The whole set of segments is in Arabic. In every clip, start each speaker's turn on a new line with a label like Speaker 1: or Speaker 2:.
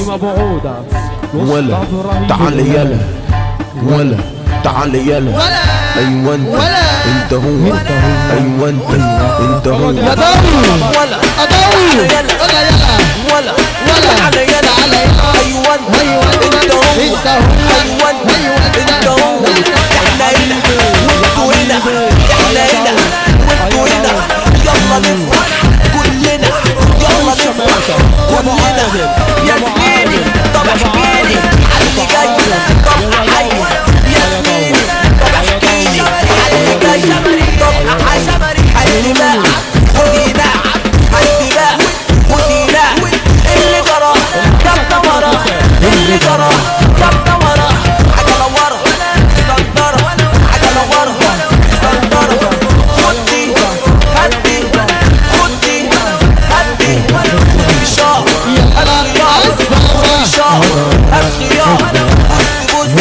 Speaker 1: مبعودة
Speaker 2: ولا تعال يلا ولا تعال يلا ايوه انت هو ايوه انت هو
Speaker 1: يا داوي ولا اداوي ولا يلا ولا تعال يلا ايوه انت هو ايوه انت هو احنا هنا وانتوا هنا احنا هنا وانتوا هنا يلا نفرح كلنا يلا نفرح كلنا يا زميلي طب احكيلي على اللي جاي طب احيي يا زميلي طب احكيلي على اللي جاي طب احيي حد بقى خدي بقى حد بقى خدي بقى اللي جرى جاب ورا اللي جرى جاب ورا عجله ورا سندره عجله ورا سندره خدي هدي خدي هدي الخيار الخيار بص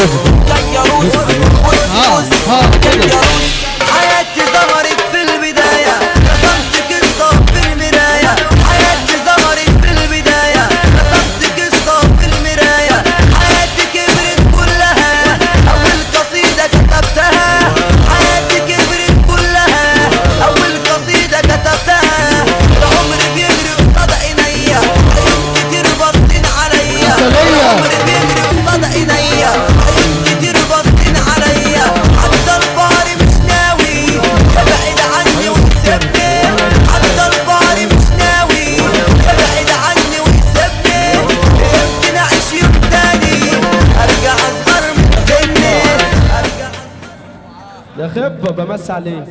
Speaker 1: جاي روس بص جاي روس حياتي ظهرت في البداية رسمت قصة في المراية حياتي ظهرت في البداية رسمت قصة في المراية حياتي كبرت كلها أول قصيدة كتبتها حياتي كبرت كلها أول قصيدة كتبتها العمر بيجري قصاد عينيا عيون كتير باصين عليا العمر بيجري قصاد عينيا عيون كتير باصين عليا حتى الفقر مش ناوي يبعد عني ويسيبني حتى الفقر مش ناوي يبعد عني ويسيبني يمكن أعيش يوم تاني أرجع أصغر من سني أرجع يا خبة بمس عليك.